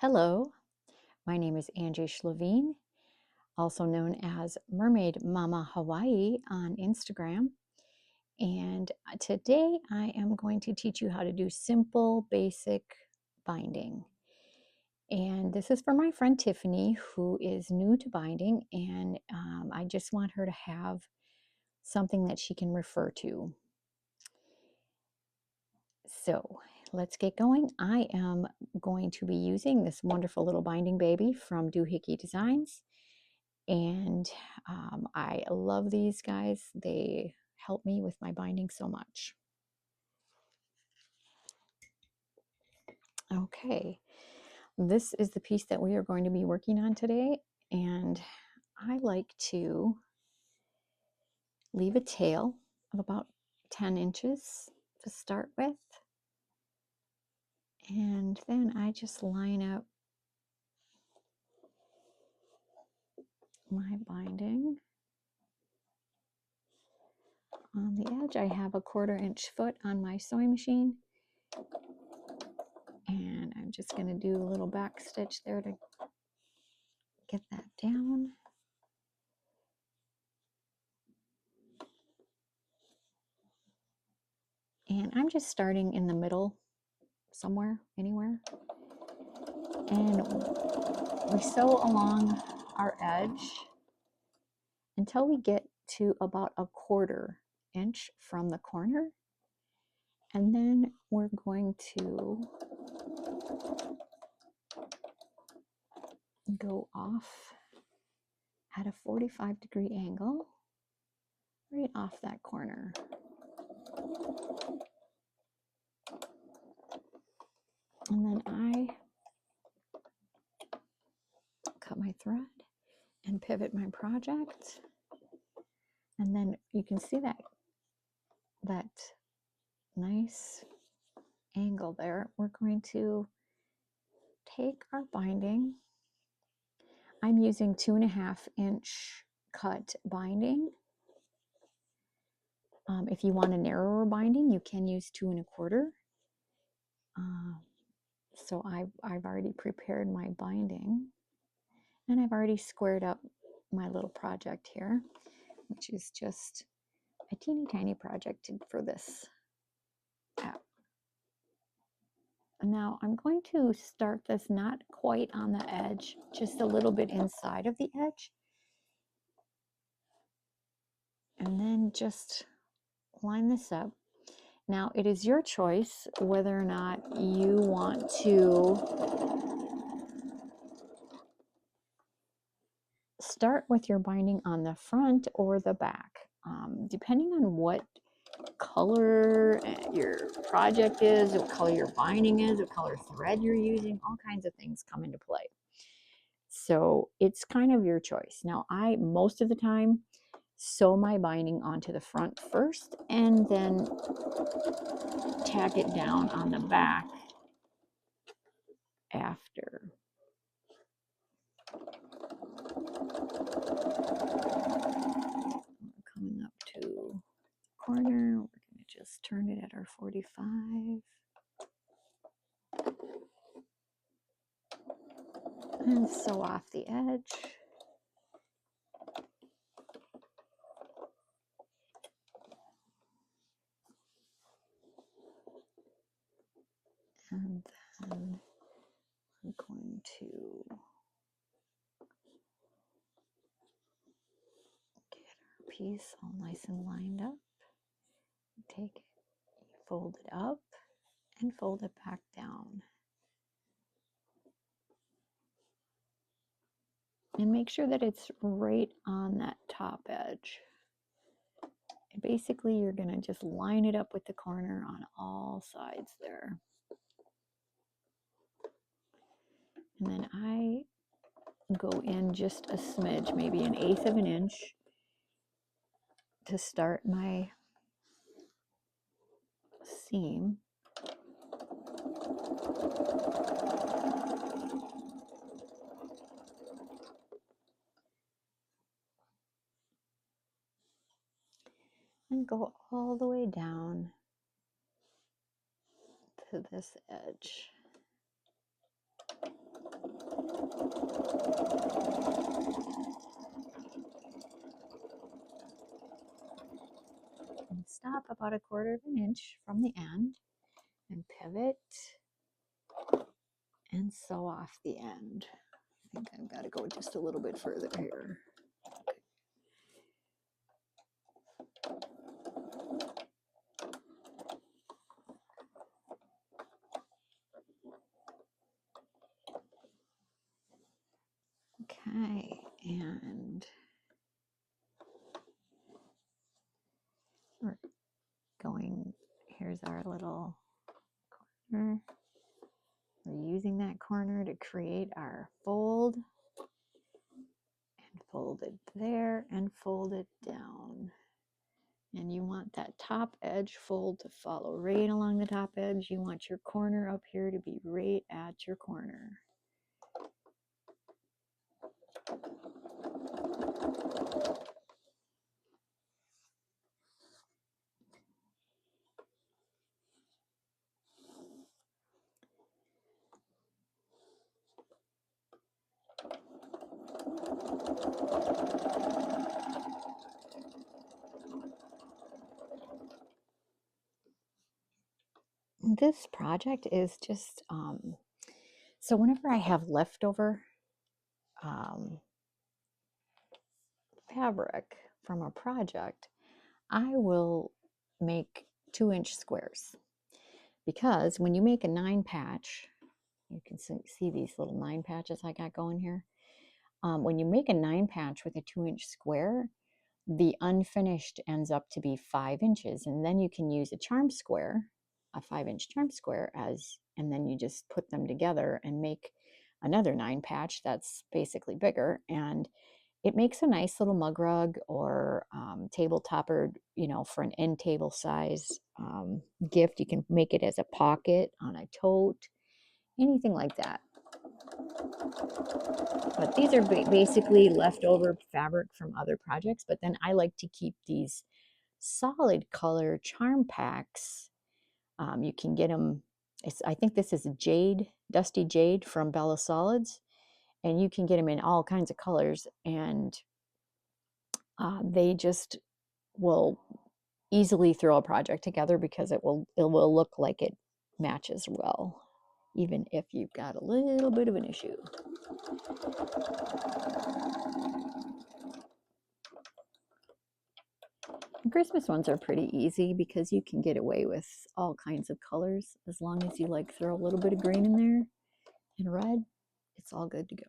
Hello, my name is Angie Schlavine, also known as Mermaid Mama Hawaii on Instagram. And today I am going to teach you how to do simple, basic binding. And this is for my friend Tiffany, who is new to binding, and I just want her to have something that she can refer to. So let's get going. I am going to be using this wonderful little binding baby from Doohickey Designs. And I love these guys. They help me with my binding so much. Okay, this is the piece that we are going to be working on today. And I like to leave a tail of about 10 inches to start with. And then I just line up my binding. On the edge, I have a 1/4 inch foot on my sewing machine. And I'm just going to do a little back stitch there to get that down. And I'm just starting in the middle, somewhere, anywhere. And we sew along our edge until we get to about a 1/4 inch from the corner. And then we're going to go off at a 45-degree angle right off that corner. And then I cut my thread and pivot my project. And then you can see that nice angle there. We're going to take our binding. I'm using 2.5 inch cut binding. If you want a narrower binding, you can use 2 1/4. So I've already prepared my binding, and I've already squared up my little project here, which is just a teeny tiny project for this app. Now I'm going to start this not quite on the edge, just a little bit inside of the edge. And then just line this up. Now it is your choice whether or not you want to start with your binding on the front or the back, depending on what color your project is, what color your binding is, what color thread you're using. All kinds of things come into play. So it's kind of your choice. Now I, most of the time, sew my binding onto the front first and then tack it down on the back after. We're coming up to the corner. We're going to just turn it at our 45. And sew off the edge. And then I'm going to get our piece all nice and lined up. Take it, fold it up, and fold it back down. And make sure that it's right on that top edge. And basically, you're going to just line it up with the corner on all sides there. And then I go in just a smidge, maybe 1/8 of an inch, to start my seam. And go all the way down to this edge. about 1/4 inch from the end and pivot and sew off the end. I think I've got to go just a little bit further here. Okay, and we're going, here's our little corner. We're using that corner to create our fold, and fold it there and fold it down. And you want that top edge fold to follow right along the top edge. You want your corner up here to be right at your corner. This project is just, so whenever I have leftover fabric from a project, I will make 2-inch squares, because when you make a 9 patch, you can see these little 9 patches I got going here. When you make a 9 patch with a 2-inch square, the unfinished ends up to be 5 inches, and then you can use a charm square, a 5-inch charm square, and then you just put them together and make another 9 patch that's basically bigger, and it makes a nice little mug rug or table topper, you know, for an end table size gift. You can make it as a pocket on a tote, anything like that. But these are basically leftover fabric from other projects, but then I like to keep these solid color charm packs. You can get them, I think this is jade, dusty jade from Bella Solids, and you can get them in all kinds of colors, and they just will easily throw a project together because it will look like it matches well, even if you've got a little bit of an issue. Christmas ones are pretty easy because you can get away with all kinds of colors as long as you like throw a little bit of green in there and red. It's all good to go.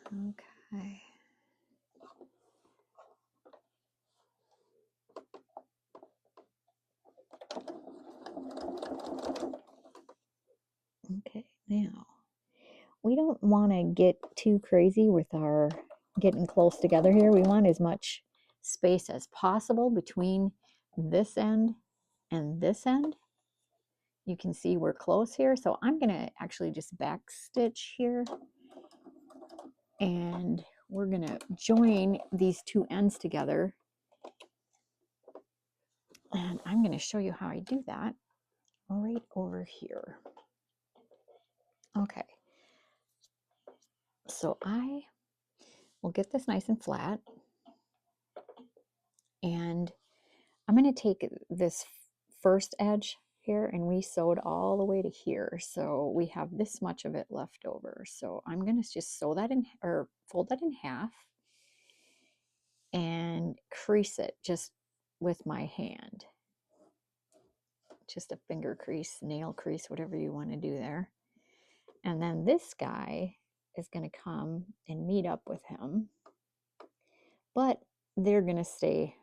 Okay. Okay, now we don't want to get too crazy with our getting close together here. We want as much space as possible between this end and this end. You can see we're close here, so I'm going to actually just back stitch here, and we're going to join these two ends together, and I'm going to show you how I do that right over here. Okay, so I will get this nice and flat, and I'm going to take this first edge here, and we sewed all the way to here, so we have this much of it left over. So I'm going to just sew that in, or fold that in half, and crease it just with my hand, just a finger crease, nail crease, whatever you want to do there. And then this guy is going to come and meet up with him, but they're going to stay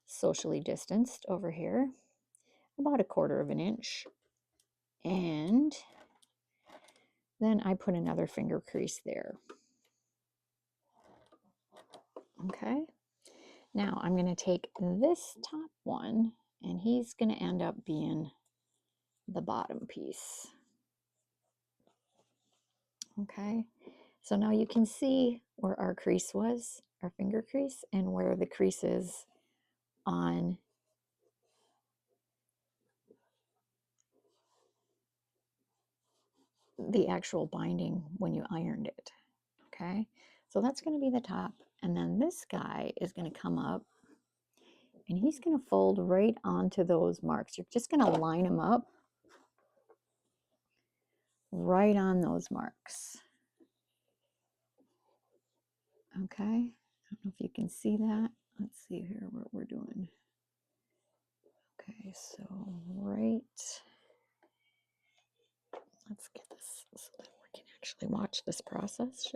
socially distanced over here, about 1/4 inch. And then I put another finger crease there. Okay, now I'm going to take this top one, and he's going to end up being the bottom piece. Okay, So now you can see where our crease was, our finger crease, and where the crease is on the actual binding when you ironed it. Okay, so that's going to be the top. And then this guy is going to come up and he's going to fold right onto those marks. You're just going to line them up right on those marks. Okay, I don't know if you can see that. Let's see here what we're doing. Okay, so let's get this so that we can actually watch this process.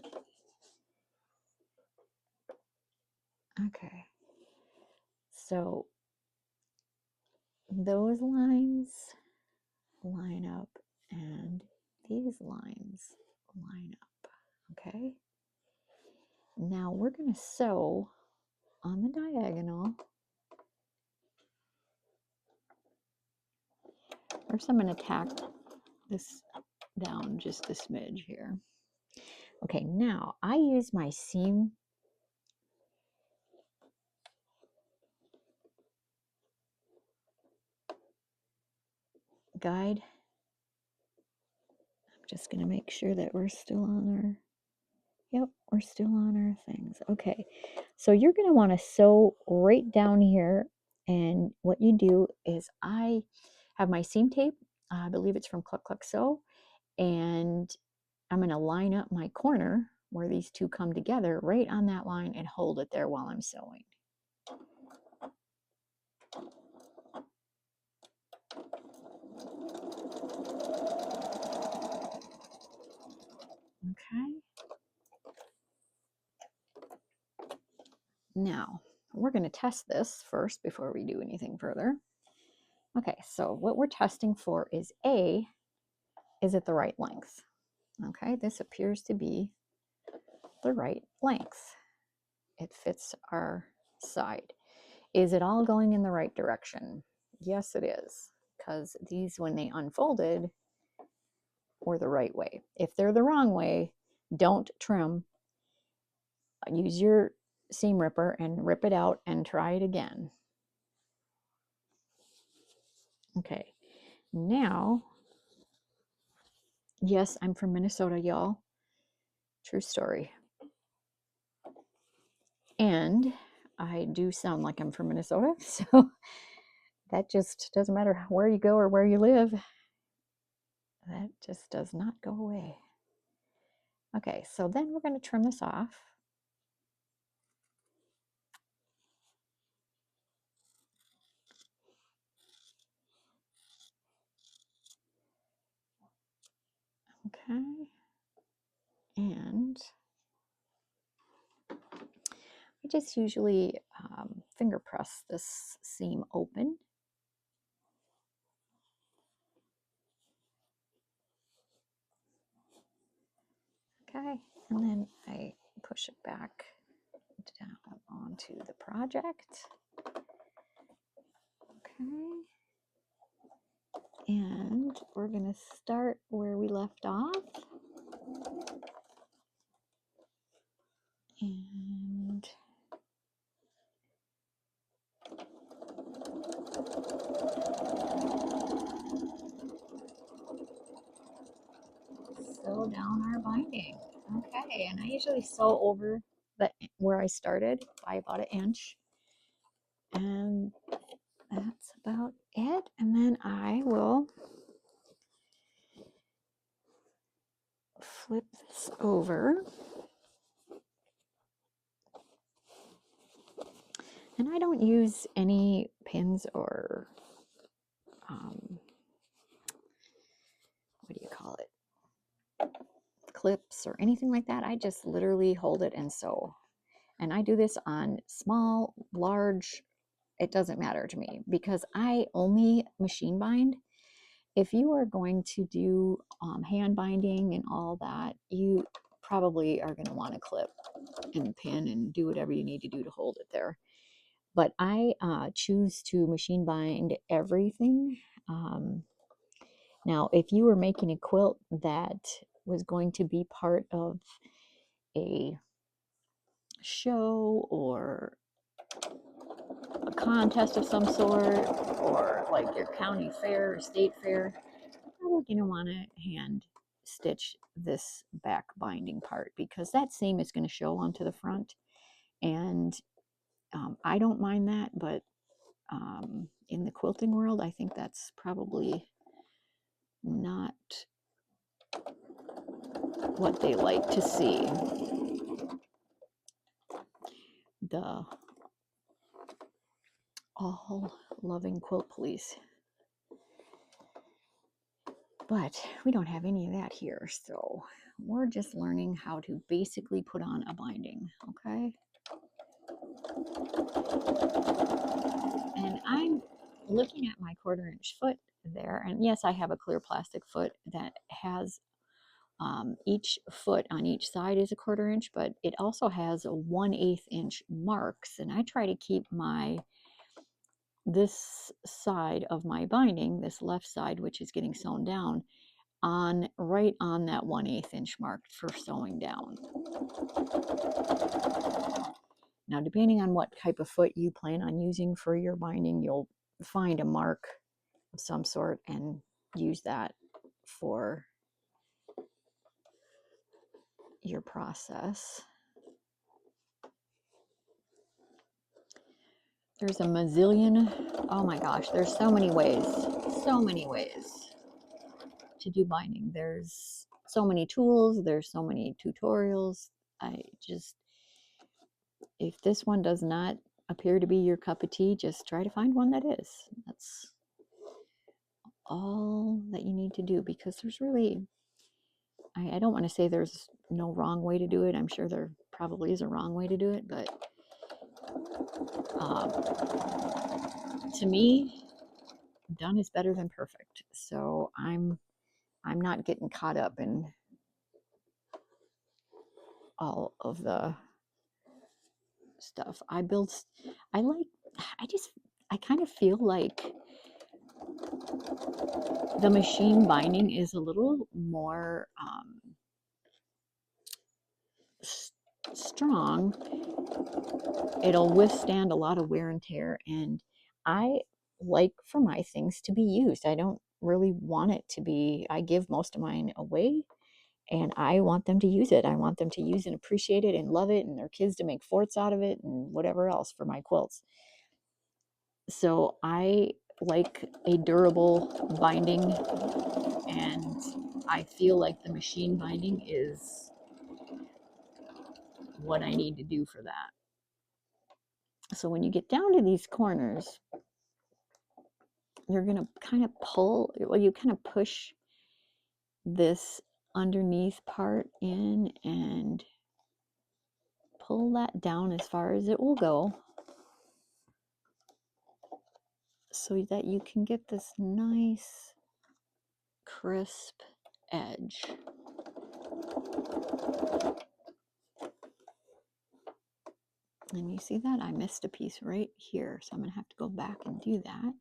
Okay, so those lines line up and these lines line up. Okay, now we're going to sew on the diagonal. First, I'm going to tack this down just a smidge here. Okay, now I use my seam guide. I'm just going to make sure that we're still on our, yep, we're still on our things. Okay, so you're going to want to sew right down here. And what you do is I have my seam tape. I believe it's from Cluck Cluck Sew. And I'm going to line up my corner where these two come together right on that line and hold it there while I'm sewing. Okay. Now, we're going to test this first before we do anything further. Okay, so what we're testing for is A, is it the right length? Okay, this appears to be the right length. It fits our side. Is it all going in the right direction? Yes, it is, because these, when they unfolded, were the right way. If they're the wrong way, don't trim. Use your seam ripper and rip it out and try it again. Okay, now, yes, I'm from Minnesota, y'all. True story. And I do sound like I'm from Minnesota, so that just doesn't matter where you go or where you live. That just does not go away. Okay, so then we're going to trim this off. Okay, and I just usually finger press this seam open. Okay, and then I push it back down onto the project. Okay, and we're going to start where we left off. And sew down our binding. Okay, and I usually sew over where I started by about an inch. And that's about it. And then I will flip this over. And I don't use any pins or what do you call it? Clips or anything like that. I just literally hold it and sew. And I do this on small, large, it doesn't matter to me because I only machine bind. If you are going to do hand binding and all that, you probably are going to want to clip and pin and do whatever you need to do to hold it there. But I choose to machine bind everything. Now, if you were making a quilt that was going to be part of a show or a contest of some sort, or like your county fair or state fair, you're probably going to want to hand stitch this back binding part, because that seam is going to show onto the front. And I don't mind that, but in the quilting world, I think that's probably not what they like to see. The all-loving quilt police. But we don't have any of that here, so we're just learning how to basically put on a binding, okay? And I'm looking at my 1/4-inch foot there, and yes, I have a clear plastic foot that has each foot on each side is a 1/4 inch, but it also has a 1/8 inch marks, and I try to keep this side of my binding, this left side, which is getting sewn down, right on that 1/8 inch mark for sewing down. Now, depending on what type of foot you plan on using for your binding, you'll find a mark of some sort and use that for your process. There's a mazillion, oh my gosh, there's so many ways to do binding. There's so many tools, there's so many tutorials. If this one does not appear to be your cup of tea, just try to find one that is. That's all that you need to do, because there's really, I don't want to say there's no wrong way to do it. I'm sure there probably is a wrong way to do it, but to me, done is better than perfect. So I'm not getting caught up in all of the stuff. I kind of feel like the machine binding is a little more strong. It'll withstand a lot of wear and tear, and I like for my things to be used. I don't really want it to be, I give most of mine away, and I want them to use it. I want them to use and appreciate it and love it, and their kids to make forts out of it and whatever else for my quilts. So I like a durable binding, and I feel like the machine binding is what I need to do for that. So when you get down to these corners, you're going to kind of you kind of push this underneath part in and pull that down as far as it will go, so that you can get this nice crisp edge. And you see that I missed a piece right here, so I'm going to have to go back and do that.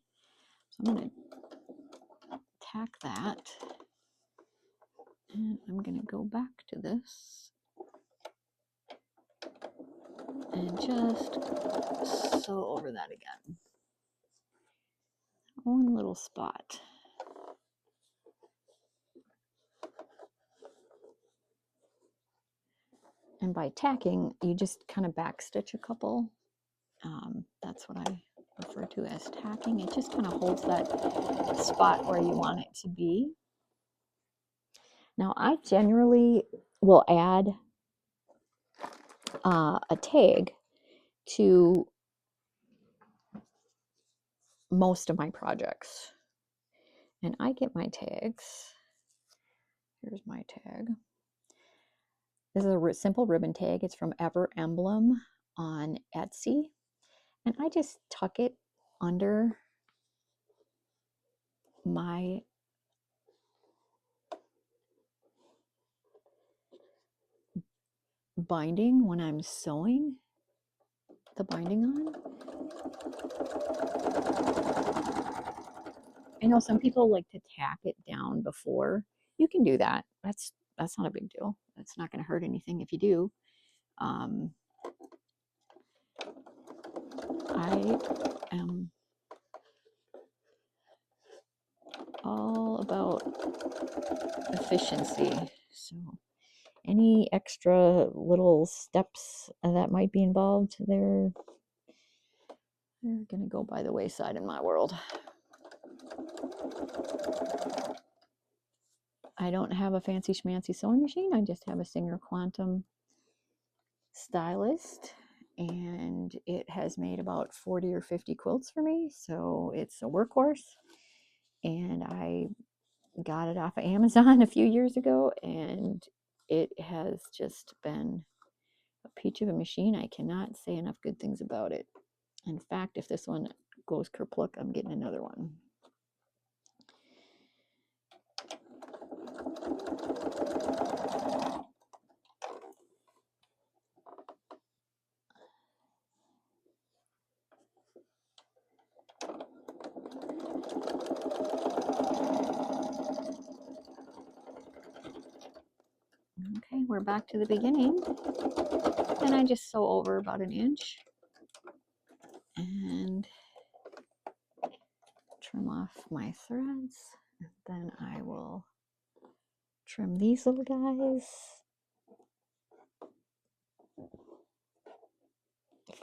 So I'm going to tack that, and I'm going to go back to this and just sew over that again. One little spot. And by tacking, you just kind of backstitch a couple. That's what I refer to as tacking. It just kind of holds that spot where you want it to be. Now, I generally will add a tag to most of my projects. And I get my tags. Here's my tag. This is a simple ribbon tag. It's from Ever Emblem on Etsy. And I just tuck it under my binding when I'm sewing the binding on. I know some people like to tack it down before. You can do that. That's not a big deal. That's not going to hurt anything if you do. I am all about efficiency. So any extra little steps that might be involved, they're going to go by the wayside in my world. I don't have a fancy schmancy sewing machine. I just have a Singer Quantum stylist, and it has made about 40 or 50 quilts for me. So it's a workhorse, and I got it off of Amazon a few years ago, and it has just been a peach of a machine. I cannot say enough good things about it. In fact, if this one goes kerplunk, I'm getting another one. Okay, we're back to the beginning, and I just sew over about an inch and trim off my threads, and then I will trim these little guys,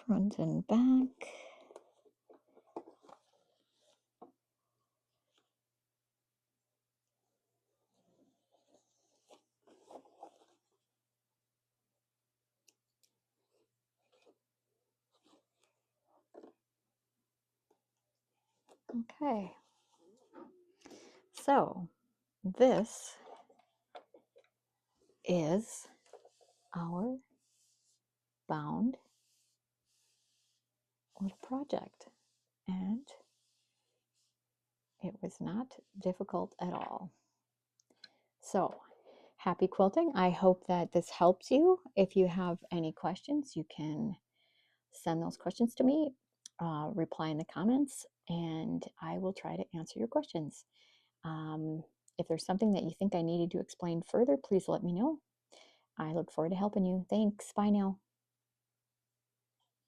front and back. Okay, so this is our bound little project, and it was not difficult at all. So happy quilting. I hope that this helps you. If you have any questions, you can send those questions to me, reply in the comments, and I will try to answer your questions. If there's something that you think I needed to explain further, please let me know. I look forward to helping you. Thanks. Bye now.